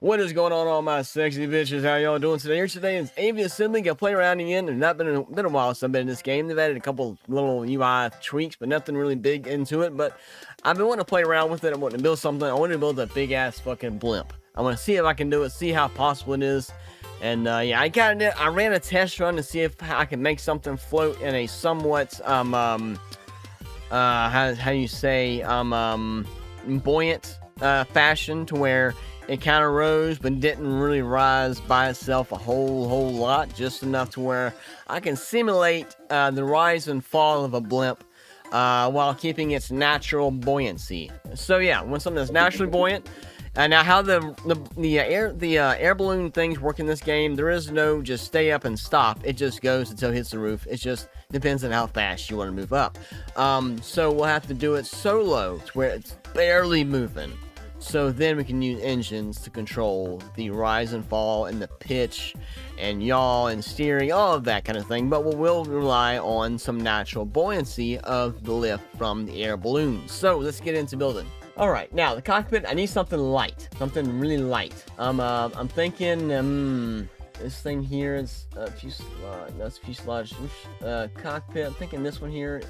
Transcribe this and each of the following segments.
What is going on, all my sexy bitches? How y'all doing today? Here today is Aviassembly. Got play around again. It's not been a while since I've been in this game. They've added a couple little UI tweaks, but nothing really big into it. But I've been wanting to play around with it. I want to build something. I want to build a big ass fucking blimp. I want to see if I can do it, see how possible it is. And yeah, I ran a test run to see if I can make something float in a somewhat how you say buoyant fashion, to where it kind of rose but didn't really rise by itself a whole lot, just enough to where I can simulate the rise and fall of a blimp while keeping its natural buoyancy. So yeah, when something that's naturally buoyant. Now, how the air balloon things work in this game, there is no just stay up and stop. It just goes until it hits the roof. It just depends on how fast you want to move up. So we'll have to do it so low to where it's barely moving. So then we can use engines to control the rise and fall and the pitch and yaw and steering, all of that kind of thing. But we will rely on some natural buoyancy of the lift from the air balloon. So let's get into building. All right, now the cockpit, I need something light, something really light. I'm thinking, this thing here is fuselage, cockpit. I'm thinking this one here.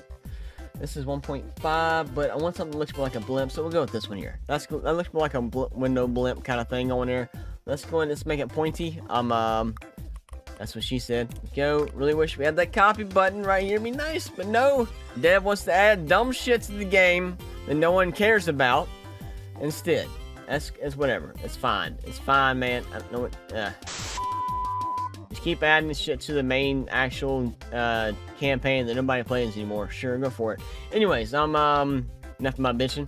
This is 1.5, but I want something that looks more like a blimp, so we'll go with this one here. That looks more like a window blimp kind of thing on there. Let's go and let's make it pointy. That's what she said. Go. Really wish we had that copy button right here. It'd be nice, but no. Dev wants to add dumb shit to the game that no one cares about instead. It's whatever. It's fine. It's fine, man. I don't know what. Just keep adding this shit to the main actual campaign that nobody plays anymore. Sure, go for it. Anyways, enough of my bitching.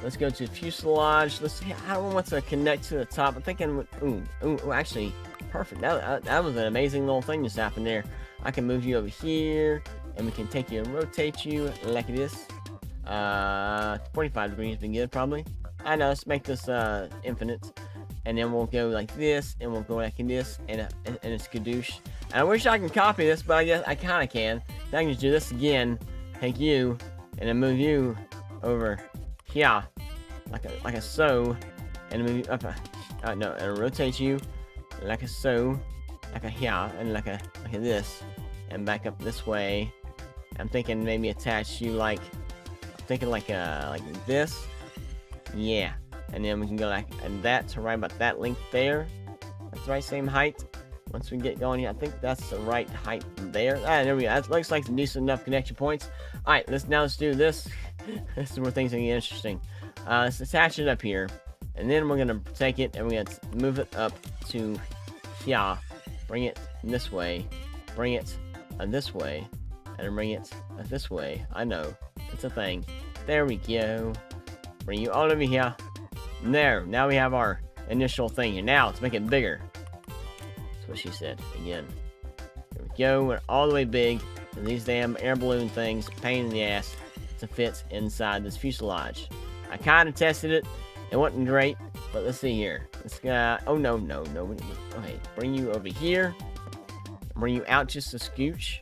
Let's go to fuselage. Let's see. I don't know what to connect to the top. I'm thinking. Ooh, actually, perfect. That was an amazing little thing just happened there. I can move you over here, and we can take you and rotate you like this. 45 degrees would be good, probably. I know. Let's make this infinite. And then we'll go like this, and we'll go like this, and it's skadoosh. And I wish I can copy this, but I guess I kind of can. I can just do this again, take you, and then move you over here, like a so, and move you up. No, and rotate you like a so, like a here, and like a this, and back up this way. I'm thinking maybe attach you like this, yeah. And then we can go like that to right about that length there. That's the right same height. Once we get going here, I think that's the right height there. There we go. That looks like decent enough connection points. All right, let's do this. This is where things are gonna get interesting. Let's attach it up here, and then we're gonna take it and we're gonna move it up to here. Bring it this way. Bring it this way, and then bring it this way. I know it's a thing. There we go. Bring you all over here. There, now we have our initial thing here. Now, let's make it bigger. That's what she said, again. There we go, we're all the way big. And these damn air balloon things, pain in the ass to fit inside this fuselage. I kind of tested it. It wasn't great, but let's see here. This guy, oh no. Okay, bring you over here. Bring you out just a scooch.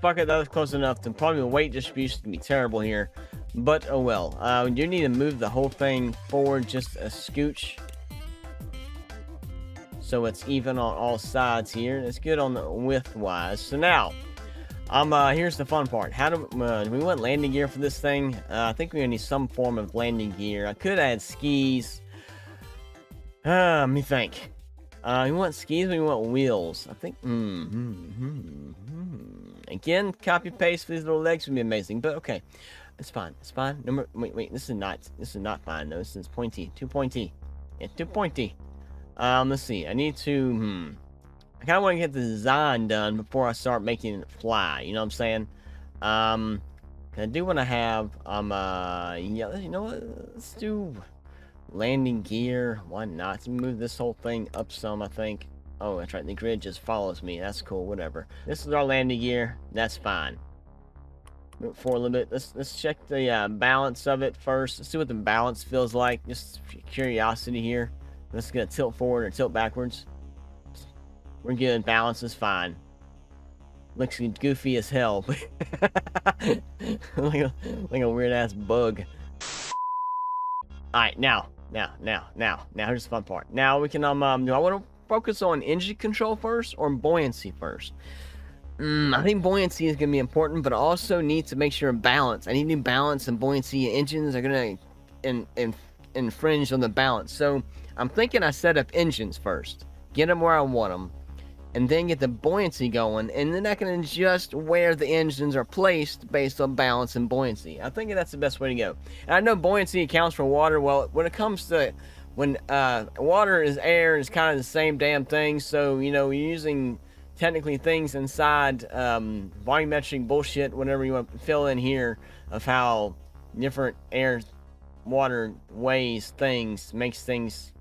Fuck it, that was close enough. To probably the weight distribution is going to be terrible here. But oh well. We do need to move the whole thing forward just a scooch, so it's even on all sides here. It's good on the width wise. So now, here's the fun part. How do we want landing gear for this thing? I think we're gonna need some form of landing gear. I could add skis. Let me think. We want skis. We want wheels. I think. Again, copy paste for these little legs would be amazing. But okay. It's fine. It's fine. No, wait. This is not fine. No, this is pointy. Too pointy. Yeah, too pointy. Let's see. I need to. I kind of want to get the design done before I start making it fly. You know what I'm saying? I do want to have. Yeah. You know what? Let's do landing gear. Why not? Let's move this whole thing up some. I think. Oh, that's right. The grid just follows me. That's cool. Whatever. This is our landing gear. That's fine. Move forward a little bit. Let's check the balance of it first. Let's see what the balance feels like. Just curiosity here. Let's get tilt forward or tilt backwards. We're good. Balance is fine. Looks goofy as hell. like a weird ass bug. Alright, now Here's the fun part. Now we can do I want to focus on engine control first or buoyancy first? I think buoyancy is going to be important, but I also need to make sure balance. I need to balance, and buoyancy engines are going to infringe on the balance. So I'm thinking I set up engines first, get them where I want them, and then get the buoyancy going, and then I can adjust where the engines are placed based on balance and buoyancy. I think that's the best way to go. And I know buoyancy accounts for water. Well, when it comes to when water is air, it's kind of the same damn thing. So you're using technically things inside volumetric bullshit, whatever you want to fill in here, of how different air, water weighs things, makes things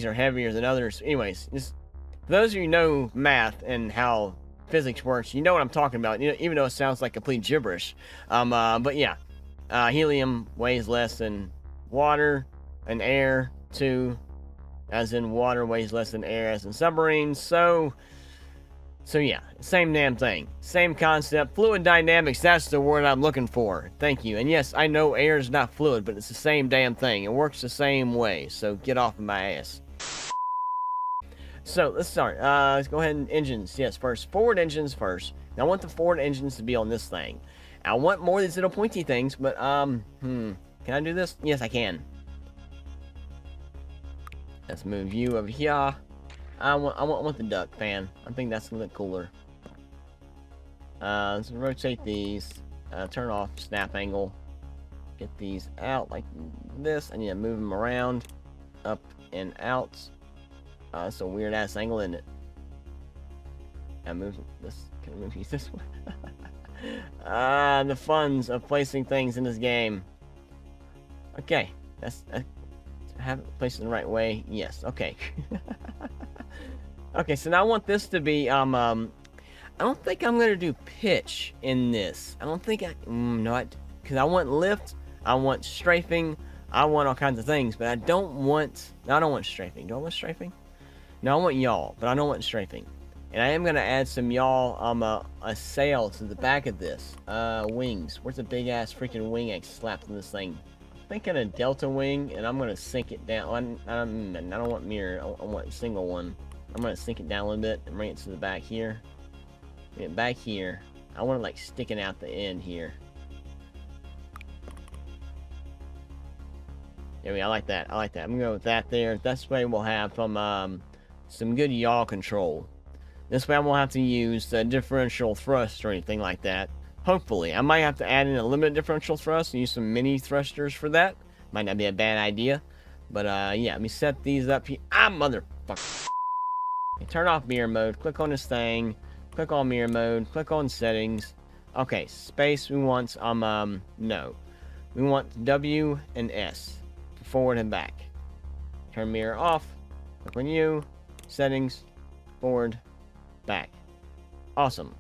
are heavier than others. Anyways, just for those of you who know math and how physics works, you know what I'm talking about. Even though it sounds like complete gibberish. But yeah, helium weighs less than water and air too, as in water weighs less than air, as in submarines. So yeah, same damn thing, same concept. Fluid dynamics, that's the word I'm looking for. Thank you. And yes, I know air is not fluid, but it's the same damn thing. It works the same way. So get off of my ass. So let's start. Let's go ahead and engines. Yes, first forward engines first. Now I want the forward engines to be on this thing. I want more of these little pointy things, but can I do this? Yes, I can. Let's move you over here. I want the duck fan. I think that's gonna look cooler. Let's rotate these. Turn off snap angle. Get these out like this. I need to move them around, up and out. It's a weird ass angle, isn't it? I move this. Can I move these this way? The funs of placing things in this game. Okay, have it placed in the right way. Yes. Okay. Okay, so now I want this to be I don't think I'm gonna do pitch in this. I don't think because I want lift, I want strafing, I want all kinds of things, but I don't want strafing. Do I want strafing? No, I want yaw, but I don't want strafing. And I am gonna add some yaw, a sail to the back of this. Wings. Where's the big ass freaking wing I slapped in this thing? I'm thinking a delta wing, and I'm gonna sink it down. I don't want mirror. I want a single one. I'm gonna sink it down a little bit and bring it to the back here. Bring it back here. I want it like sticking out the end here. There we go. I like that. I'm gonna go with that there. This way we'll have some good yaw control. This way I won't have to use the differential thrust or anything like that. Hopefully. I might have to add in a limited differential thrust and use some mini thrusters for that. Might not be a bad idea. But yeah, let me set these up here. Motherfucker. Okay, turn off mirror mode. Click on this thing. Click on mirror mode. Click on settings. Okay, space we want no. We want W and S. Forward and back. Turn mirror off. Click on you. Settings. Forward. Back. Awesome.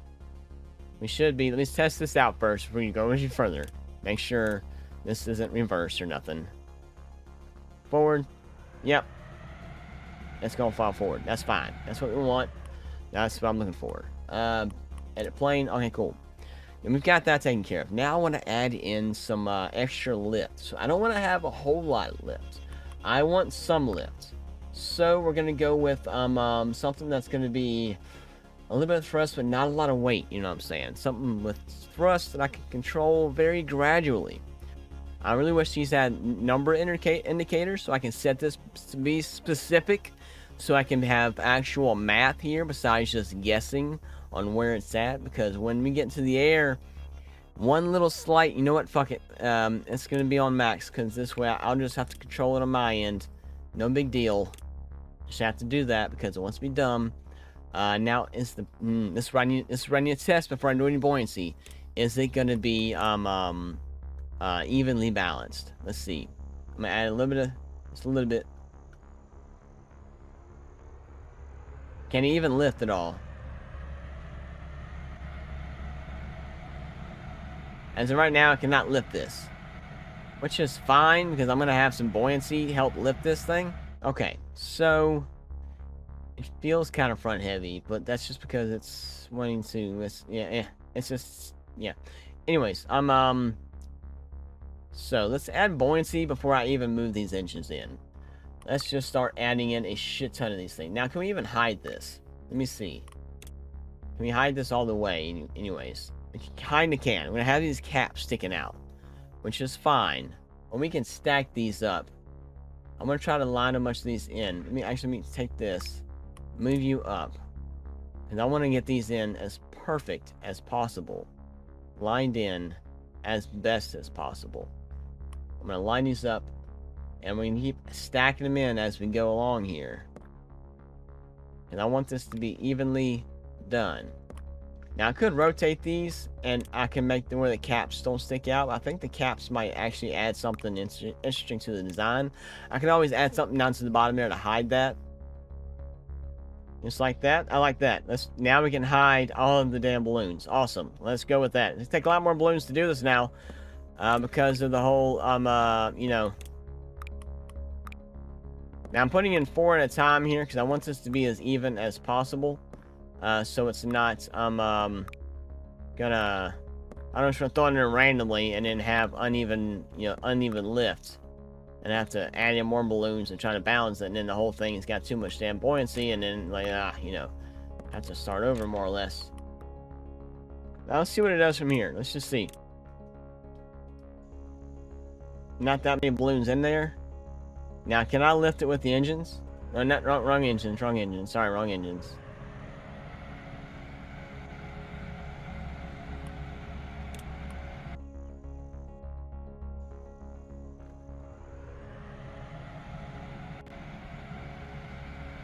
We should be. Let's test this out first before you go any further. Make sure this isn't reversed or nothing. Forward. Yep. It's gonna fall forward. That's fine. That's what we want. That's what I'm looking for. Edit plane. Okay, cool. And we've got that taken care of. Now I want to add in some extra lift. So I don't want to have a whole lot of lift. I want some lift. So we're gonna go with something that's gonna be a little bit of thrust, but not a lot of weight. You know what I'm saying? Something with thrust that I can control very gradually. I really wish these had number indicators so I can set this to be specific, so I can have actual math here besides just guessing on where it's at. Because when we get into the air, one little slight, you know what, fuck it, it's gonna be on max, because this way I'll just have to control it on my end. No big deal. Just have to do that because it wants to be dumb. Now is the this is where I need to test before I do any buoyancy. Is it gonna be evenly balanced? Let's see. I'm gonna add a little bit of just a little bit. Can it even lift at all? As of right now, I cannot lift this, which is fine because I'm gonna have some buoyancy help lift this thing. Okay, so it feels kind of front heavy, but that's just because it's wanting to. It's just yeah. Anyways, So let's add buoyancy before I even move these engines in. Let's just start adding in a shit ton of these things. Now, can we even hide this? Let me see. Can we hide this all the way? Anyways, we kinda can. We're gonna have these caps sticking out, which is fine. Or we can stack these up. I'm gonna try to line a bunch of these in. Let me take this, move you up, and I want to get these in as perfect as possible, lined in as best as possible. I'm gonna line these up, and we can keep stacking them in as we go along here. And I want this to be evenly done. Now I could rotate these, and I can make them where the caps don't stick out. I think the caps might actually add something interesting to the design. I could always add something down to the bottom there to hide that. Just like that. I like that. Now we can hide all of the damn balloons. Awesome. Let's go with that. It's take a lot more balloons to do this now, because of the whole you know. Now I'm putting in 4 at a time here because I want this to be as even as possible. So it's not I don't just want to throw it in there randomly and then have uneven lift, and have to add in more balloons and try to balance it, and then the whole thing has got too much damn buoyancy, and then like have to start over more or less. Now let's see what it does from here. Let's just see. Not that many balloons in there. Now can I lift it with the engines? No, not wrong engines. Wrong engines. Sorry, wrong engines.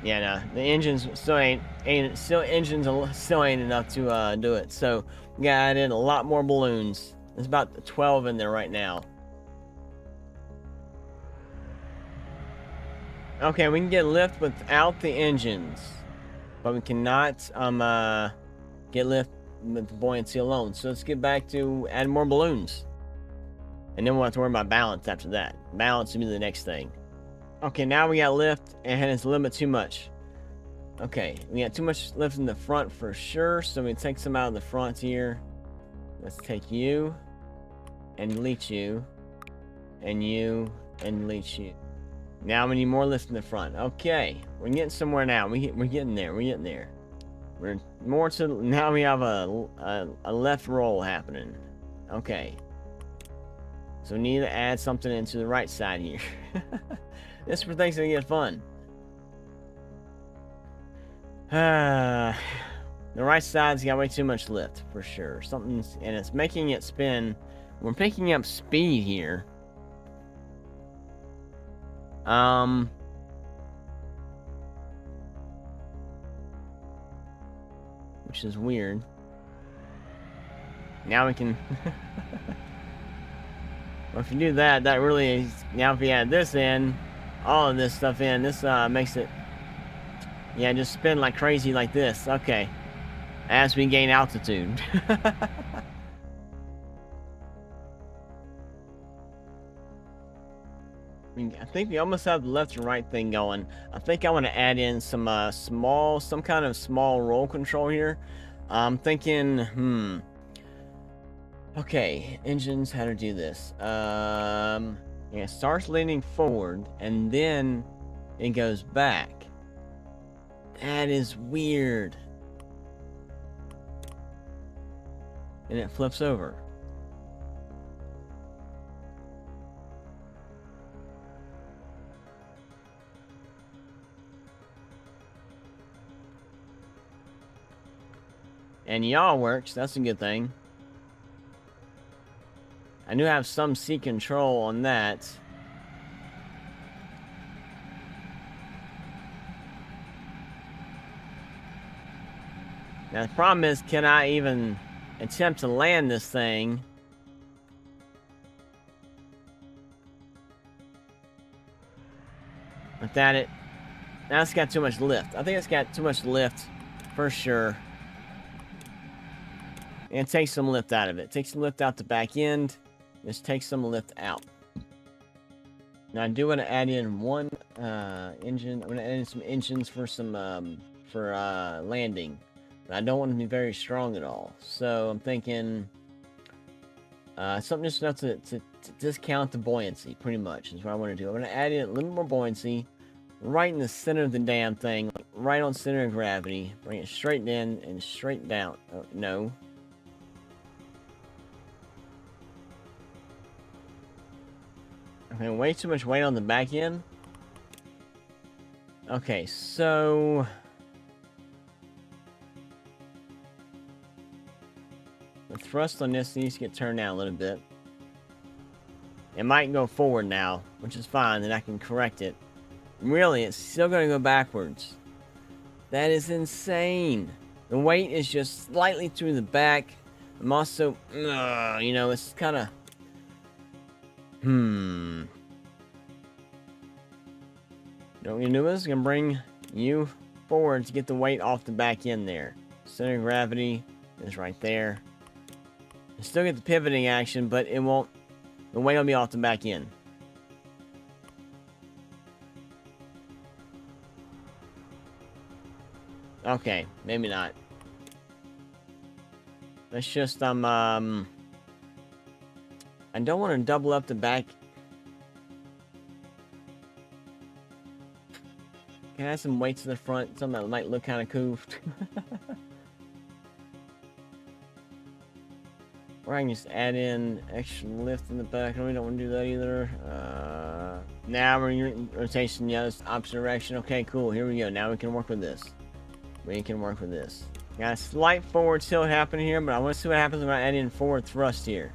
Yeah, no, the engines still ain't enough to do it. So we gotta add in a lot more balloons. There's about 12 in there right now. Okay, we can get lift without the engines, but we cannot get lift with the buoyancy alone. So let's get back to add more balloons, and then we'll have to worry about balance after that. Balance will be the next thing. Okay, now we got lift, and it's a little bit too much. Okay, we got too much lift in the front for sure, so we take some out of the front here. Let's take you, and delete you, and delete you. Now we need more lift in the front. Okay, we're getting somewhere now. We're getting there. We're getting there. We're more to now. We have a left roll happening. Okay, so we need to add something into the right side here. This is where things are gonna get fun. The right side's got way too much lift for sure. Something's, and it's making it spin. We're picking up speed here. Which is weird. Now we can. Well, if you do that, that really is. Now if we add this in, all of this stuff in, this makes it, yeah, just spin like crazy like this. Okay, as we gain altitude. I think we almost have the left and right thing going. I think I want to add in some some kind of small roll control here. I'm thinking, okay, engines, how to do this? Yeah, it starts leaning forward and then it goes back. That is weird. And it flips over. And yaw works, that's a good thing. I do have some C control on that. Now the problem is, can I even attempt to land this thing? Without it, now it's got too much lift. I think it's got too much lift for sure. And take some lift out of it. Take some lift out the back end. Just take some lift out. Now I do want to add in one engine. I'm going to add in some engines for some landing. But I don't want them to be very strong at all. So I'm thinking Something just enough to discount the buoyancy, pretty much, is what I want to do. I'm going to add in a little more buoyancy right in the center of the damn thing, like right on center of gravity. Bring it straight in and straight down. Oh, no. Okay, way too much weight on the back end. Okay, so... the thrust on this needs to get turned down a little bit. It might go forward now, which is fine, then I can correct it. Really, it's still going to go backwards. That is insane. The weight is just slightly through the back. I'm also, you know, it's kind of... You know what we're going to do is, going to bring you forward to get the weight off the back end there. Center of gravity is right there. You still get the pivoting action, but it won't... the weight will be off the back end. Okay, maybe not. Let's just, I don't want to double up the back. Can I add some weight to the front? Something that might look kind of cool. Or I can just add in extra lift in the back. I really don't want to do that either. Now we're in rotation. Yeah, it's opposite direction. Okay, cool. Here we go. Now we can work with this. Got a slight forward tilt happening here, but I want to see what happens when I add in forward thrust here.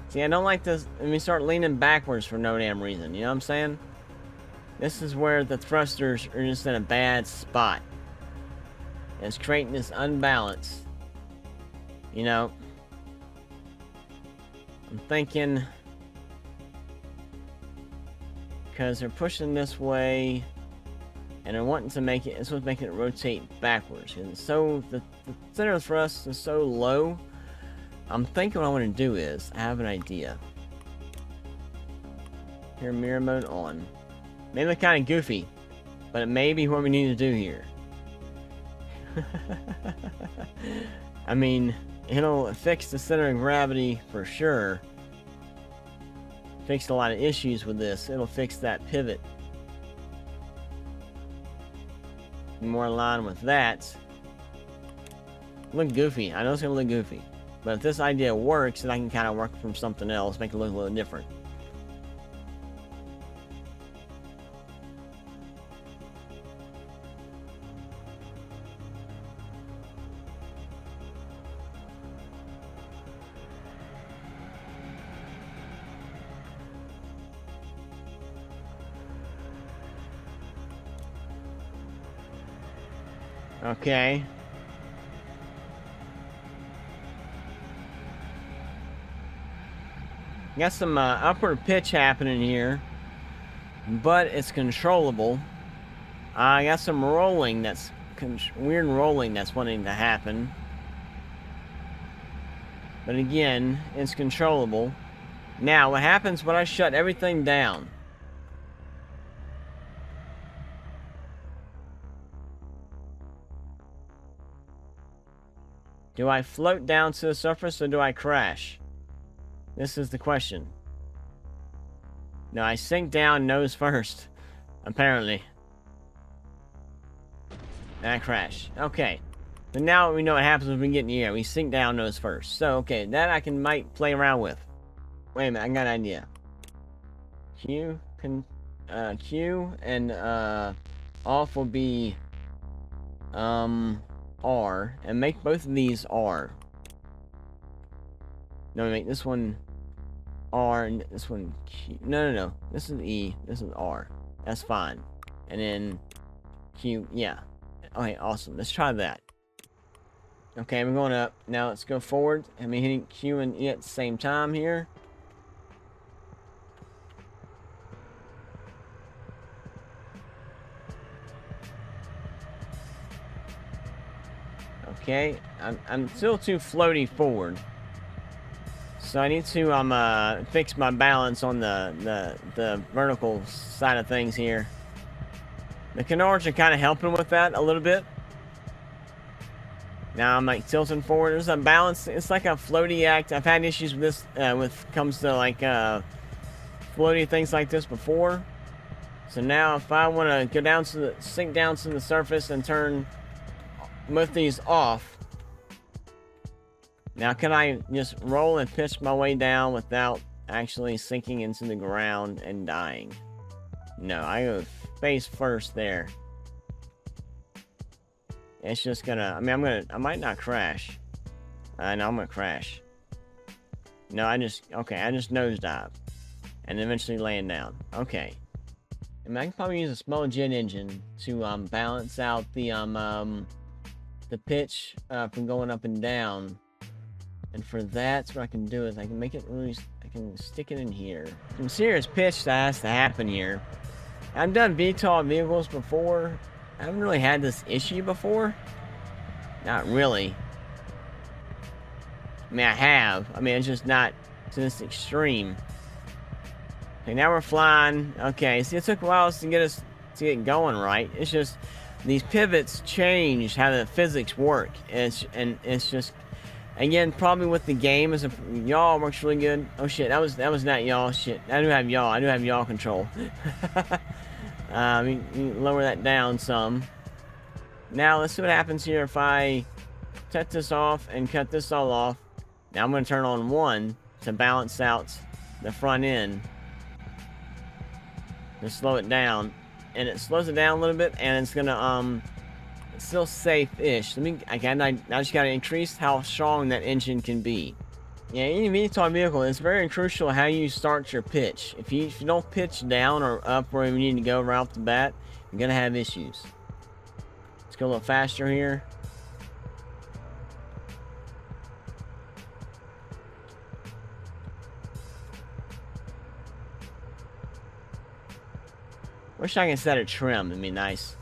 See, I don't like this. Let me start leaning backwards for no damn reason. You know what I'm saying? This is where the thrusters are just in a bad spot. And it's creating this unbalance. You know? I'm thinking... because they're pushing this way... and they're wanting to make it... it's what's making it rotate backwards. And so, the center of thrust is so low... I'm thinking what I want to do is... I have an idea. Here, mirror mode on. May look kind of goofy, but it may be what we need to do here. I mean, it'll fix the center of gravity for sure. Fixed a lot of issues with this. It'll fix that pivot. More in line with that. Look goofy. I know it's going to look goofy. But if this idea works, then I can kind of work from something else, make it look a little different. Okay. Got some upward pitch happening here, but it's controllable. I got some rolling that's weird rolling that's wanting to happen, but again, it's controllable. Now, what happens when I shut everything down? Do I float down to the surface or do I crash? This is the question. No, I sink down nose first, apparently. And I crash. Okay. So now we know what happens when we get in the air. We sink down nose first. So, okay, that I might play around with. Wait a minute, I got an idea. Q and off will be R, and make both of these R. No, make this one R and this one Q. No. This is E. This is R. That's fine. And then Q. Yeah. Okay, awesome. Let's try that. Okay, we're going up. Now let's go forward. I'm hitting Q and E at the same time here. Okay, I'm still too floaty forward. So I need to fix my balance on the vertical side of things here. The canards are kind of helping with that a little bit. Now I'm like tilting forward. There's a balance. It's like a floaty act. I've had issues with this with comes to like floaty things like this before. So now if I want to go down to the sink down to the surface and turn both these off. Now can I just roll and pitch my way down without actually sinking into the ground and dying? No, I go face first there. It's just gonna, I mean, I might not crash. No, I'm gonna crash. No, I just nosedive. And eventually land down. Okay. I mean, I can probably use a small jet engine to, balance out the pitch, from going up and down. And for that, what I can do is I can make it really, I can stick it in here. Some serious pitch that has to happen here. I've done VTOL vehicles before. I haven't really had this issue before. Not really. I mean, I have. I mean, it's just not to this extreme. Okay, now we're flying. Okay, see, it took a while to get going right. It's just these pivots change how the physics work. And it's just, again, probably with the game as a yaw works really good. Oh shit, that was not yaw. Shit, I do have yaw control. You lower that down some. Now let's see what happens here if I cut this off and cut this all off. Now I'm going to turn on 1 to balance out the front end. To slow it down. And it slows it down a little bit, and it's going to, it's still safe-ish. I just got to increase how strong that engine can be. Yeah, any VTOL vehicle, it's very crucial how you start your pitch. If you don't pitch down or up where you need to go right off the bat, you're going to have issues. Let's go a little faster here. Wish I could set a trim, it'd be nice.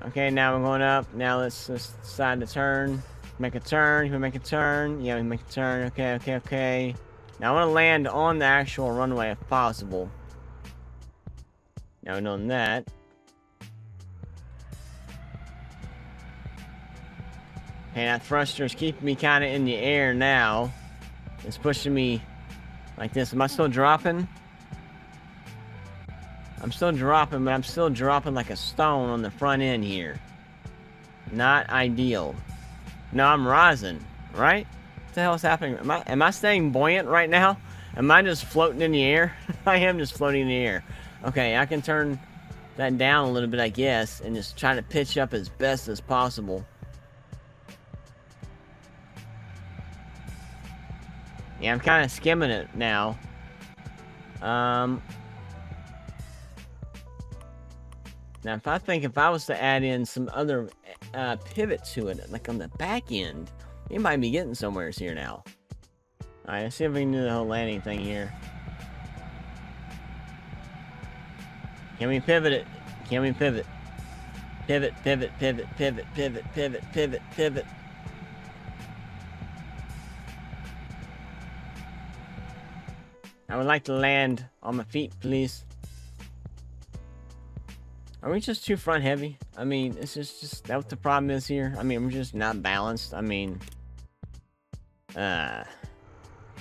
Okay, now we're going up. Now let's just decide to turn. Make a turn. You can make a turn. Yeah, we make a turn. Okay. Now I want to land on the actual runway if possible. Now knowing that. Okay, that thruster is keeping me kind of in the air now. It's pushing me like this. Am I still dropping? I'm still dropping, but I'm still dropping like a stone on the front end here. Not ideal. No, I'm rising, right? What the hell is happening? Am I staying buoyant right now? Am I just floating in the air? I am just floating in the air. Okay, I can turn that down a little bit, I guess, and just try to pitch up as best as possible. Yeah, I'm kind of skimming it now. Now, if I was to add in some other pivot to it, like on the back end, you might be getting somewhere here now. Alright, let's see if we can do the whole landing thing here. Can we pivot it? Can we pivot? Pivot. I would like to land on my feet, please. Are we just too front heavy? I mean, it's just that what the problem is here? I mean, we're just not balanced. I mean, okay,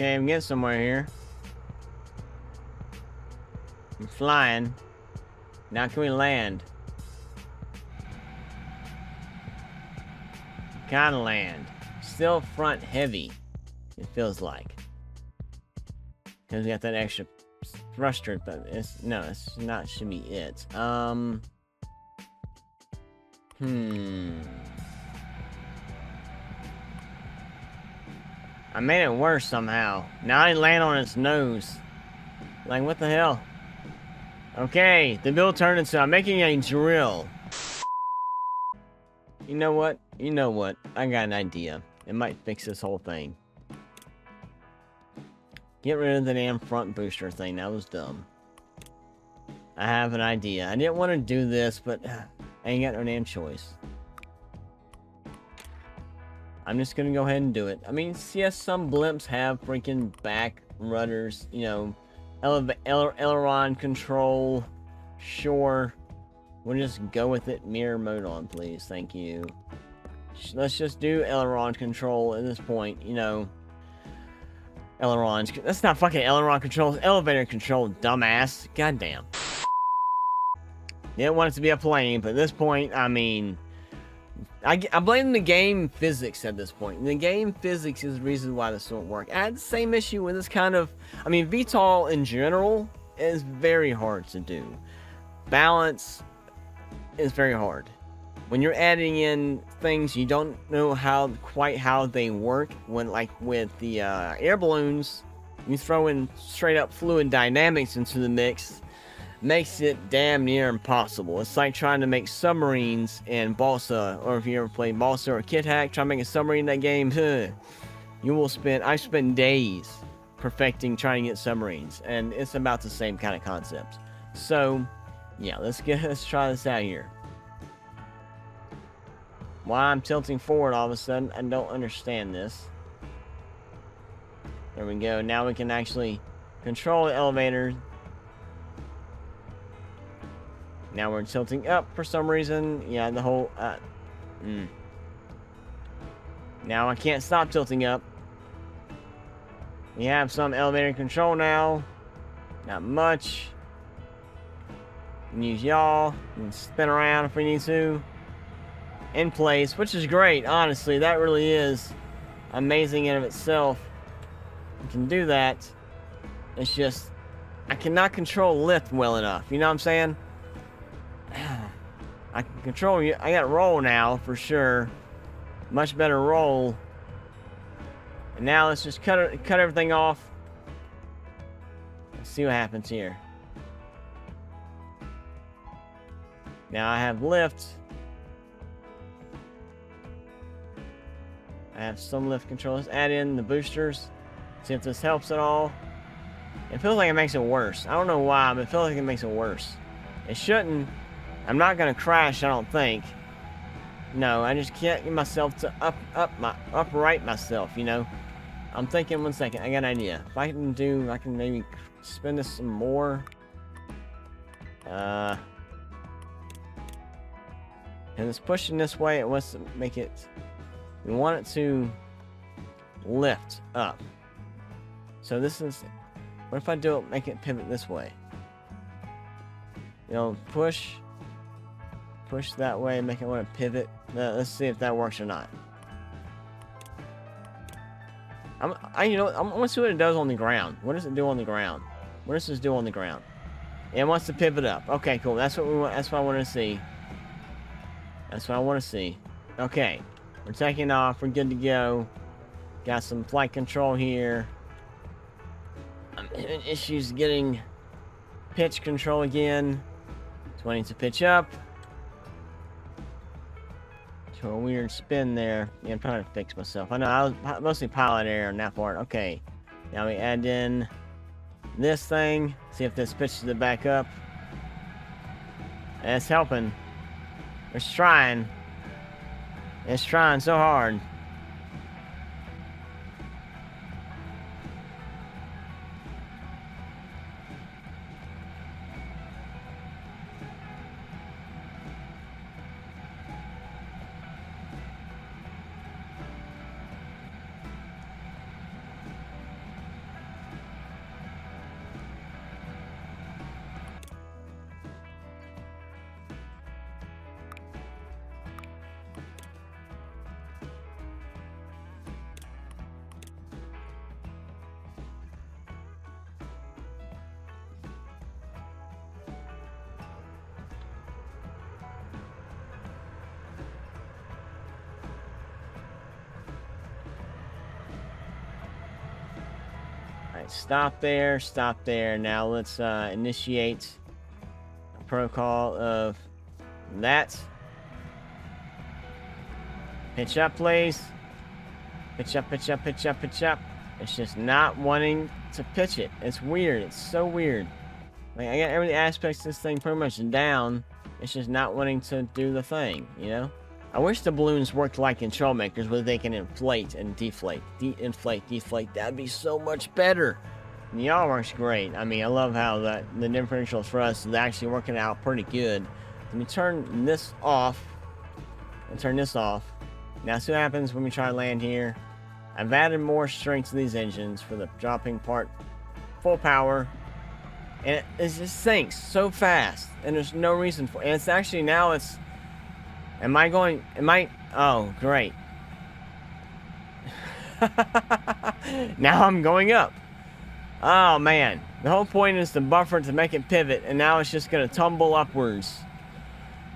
I'm getting somewhere here. I'm flying. Now can we land? Kind of land. Still front heavy, it feels like. Because we got that extra thruster, but it's not should be it. I made it worse somehow. Now I land on its nose. Like, what the hell? Okay, the build turned into I'm making a drill. You know what? I got an idea. It might fix this whole thing. Get rid of the damn front booster thing. That was dumb. I have an idea. I didn't want to do this, but I ain't got no damn choice. I'm just gonna go ahead and do it. I mean, yes, some blimps have freaking back rudders, you know, aileron control. Sure. We'll just go with it. Mirror mode on, please. Thank you. Let's just do aileron control at this point, you know. Ailerons. That's not fucking aileron control. It's elevator control, dumbass. Goddamn. Didn't want it to be a plane, but at this point, I mean... I blame the game physics at this point. The game physics is the reason why this won't work. I had the same issue with this kind of... I mean, VTOL in general is very hard to do. Balance is very hard. When you're adding in things you don't know quite how they work, when like with the air balloons, you throw in straight up fluid dynamics into the mix, makes it damn near impossible. It's like trying to make submarines in Balsa, or if you ever played Balsa or Kit Hack, try to make a submarine in that game. I've spent days perfecting trying to get submarines, and it's about the same kind of concept. So, yeah, let's try this out here. Why I'm tilting forward all of a sudden, I don't understand this. There we go. Now we can actually control the elevator. Now we're tilting up for some reason. Yeah, the whole... Now I can't stop tilting up. We have some elevator control now. Not much. We can use y'all. We can spin around if we need to. In place, which is great, honestly. That really is amazing in of itself. You can do that. It's just... I cannot control lift well enough. You know what I'm saying? I can control you. I got roll now for sure. Much better roll. And now let's just cut everything off. Let's see what happens here. Now I have lift. I have some lift control. Let's add in the boosters. See if this helps at all. It feels like it makes it worse. I don't know why, but it feels like it makes it worse. It shouldn't. I'm not gonna crash, I don't think. No, I just can't get myself to upright myself, you know. I'm thinking, 1 second, I got an idea. If I can maybe spin this some more. And it's pushing this way, it wants to make it, we want it to lift up. So this is, what if I make it pivot this way? You know, push that way, make it want to pivot. Let's see if that works or not. I want to see what it does on the ground. What does it do on the ground? What does this do on the ground? It wants to pivot up. Okay, cool. That's what we want. That's what I want to see. That's what I want to see. Okay, we're taking off. We're good to go. Got some flight control here. I'm having issues getting pitch control again. So I need to pitch up. To a weird spin there. Yeah, I'm trying to fix myself. I know I was mostly pilot error on that part. Okay. Now we add in this thing. See if this pitches it back up. And it's helping. It's trying. It's trying so hard. Stop there. Now let's initiate a protocol of that. Pitch up, please. Pitch up. It's just not wanting to pitch it. It's weird. It's so weird. Like, I got every aspects of this thing pretty much down. It's just not wanting to do the thing, you know? I wish the balloons worked like control makers, where they can inflate and deflate. Inflate, deflate. That'd be so much better. And the all works great. I mean, I love how the differential thrust is actually working out pretty good. Let me turn this off. And turn this off. Now, see what happens when we try to land here. I've added more strength to these engines for the dropping part. Full power. And it just sinks so fast. And there's no reason for it. And it's actually now it's... Oh, great. Now I'm going up. Oh, man. The whole point is to buffer to make it pivot, and now it's just going to tumble upwards.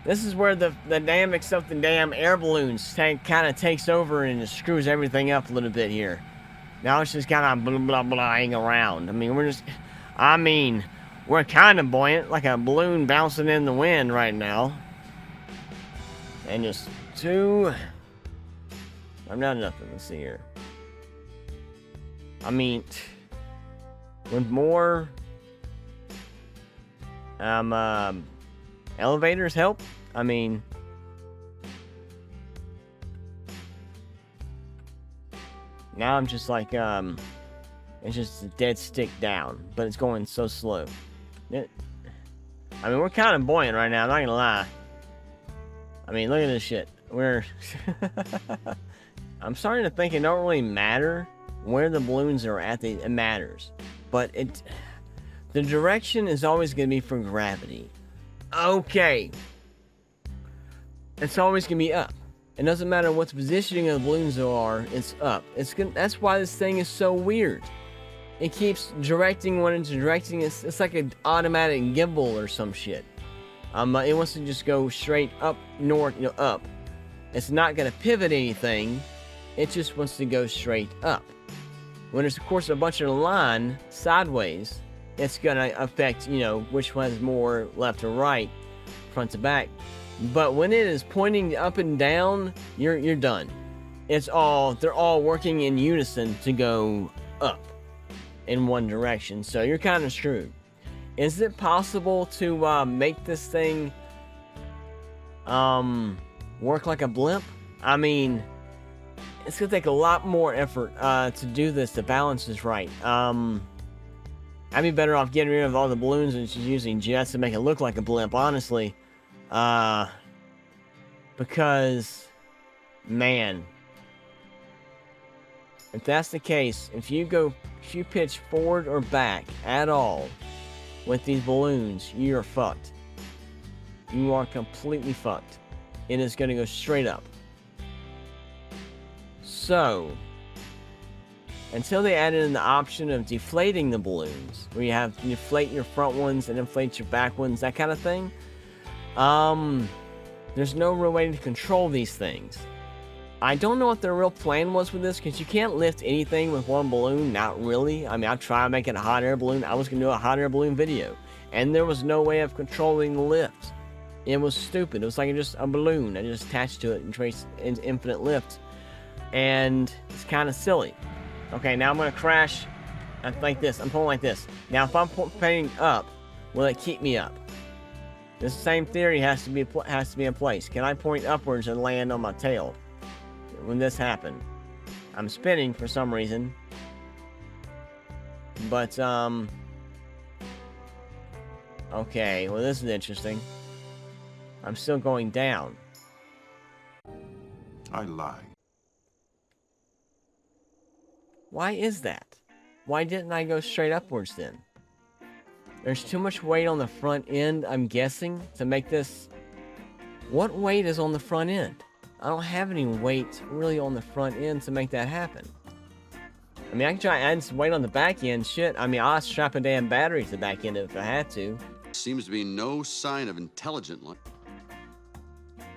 This is where the dynamics of the damn air balloons kind of takes over and just screws everything up a little bit here. Now it's just kind of blah, blah, blahing around. We're kind of buoyant, like a balloon bouncing in the wind right now. And just I'm not nothing. Let's see here. I mean, with more elevators help. I mean, now I'm just like it's just a dead stick down, but it's going so slow. We're kind of buoyant right now. I'm not gonna lie. I mean, look at this shit. I'm starting to think it don't really matter where the balloons are at. It matters, but the direction is always going to be for gravity. Okay, it's always going to be up. It doesn't matter what the positioning of the balloons are. It's up. That's why this thing is so weird. It keeps directing when it's directing. It's like an automatic gimbal or some shit. It wants to just go straight up, north, up. It's not going to pivot anything. It just wants to go straight up. When there's, of course, a bunch of line sideways, it's going to affect, which one has more left or right, front to back. But when it is pointing up and down, you're done. They're all working in unison to go up in one direction. So you're kind of screwed. Is it possible to make this thing work like a blimp? I mean, it's gonna take a lot more effort to do this. The balance is right. I'd be better off getting rid of all the balloons and just using jets to make it look like a blimp, honestly. Because, man, if that's the case, if you pitch forward or back at all with these balloons, you're fucked. You are completely fucked. It is going to go straight up. So, until they added in the option of deflating the balloons, where you have deflate your front ones and inflate your back ones, that kind of thing, there's no real way to control these things. I don't know what their real plan was with this, because you can't lift anything with one balloon, not really. I mean, I tried making a hot air balloon. I was going to do a hot air balloon video, and there was no way of controlling the lift. It was stupid. It was like just a balloon. I just attached to it and traced infinite lift, and it's kind of silly. Okay, now I'm going to crash like this. I'm pulling like this. Now, if I'm pointing up, will it keep me up? This same theory has to be in place. Can I point upwards and land on my tail? When this happened, I'm spinning for some reason, but okay, well, this is interesting. I'm still going down. I lie. Why is that? Why didn't I go straight upwards then? There's too much weight on the front end, I'm guessing, to make this. What weight is on the front end? I don't have any weight really on the front end to make that happen. I mean, I can try and add some weight on the back end. Shit, I mean, I'll strap a damn battery to the back end if I had to. Seems to be no sign of intelligent life.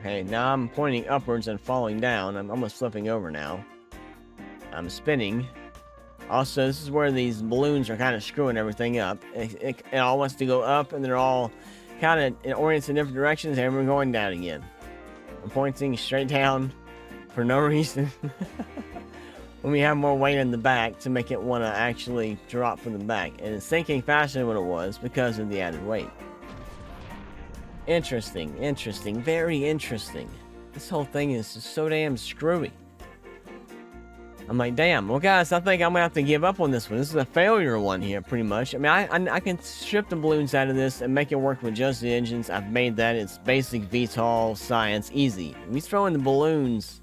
Okay, now I'm pointing upwards and falling down. I'm almost flipping over now. I'm spinning. Also, this is where these balloons are kind of screwing everything up. It all wants to go up, and they're all kind of oriented in different directions, and we're going down again. I'm pointing straight down for no reason. when we have more weight in the back to make it want to actually drop from the back. And it's sinking faster than what it was because of the added weight. Interesting, interesting, very interesting. This whole thing is just so damn screwy. I'm like, damn. Well, guys, I think I'm gonna have to give up on this one. This is a failure one here, pretty much. I mean, I can strip the balloons out of this and make it work with just the engines. I've made that. It's basic VTOL science, easy. We throw in the balloons,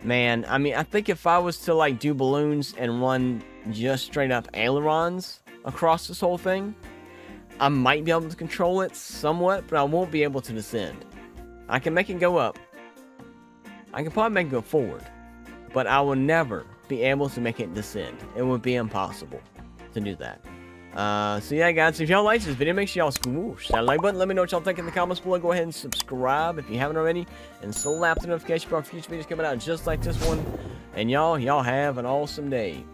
man. I mean, I think if I was to like do balloons and run just straight up ailerons across this whole thing, I might be able to control it somewhat, but I won't be able to descend. I can make it go up. I can probably make it go forward. But I will never be able to make it descend. It would be impossible to do that. So yeah, guys, if y'all like this video, make sure y'all smash that like button. Let me know what y'all think in the comments below. Go ahead and subscribe if you haven't already. And slap the notification for future videos coming out just like this one. And y'all have an awesome day.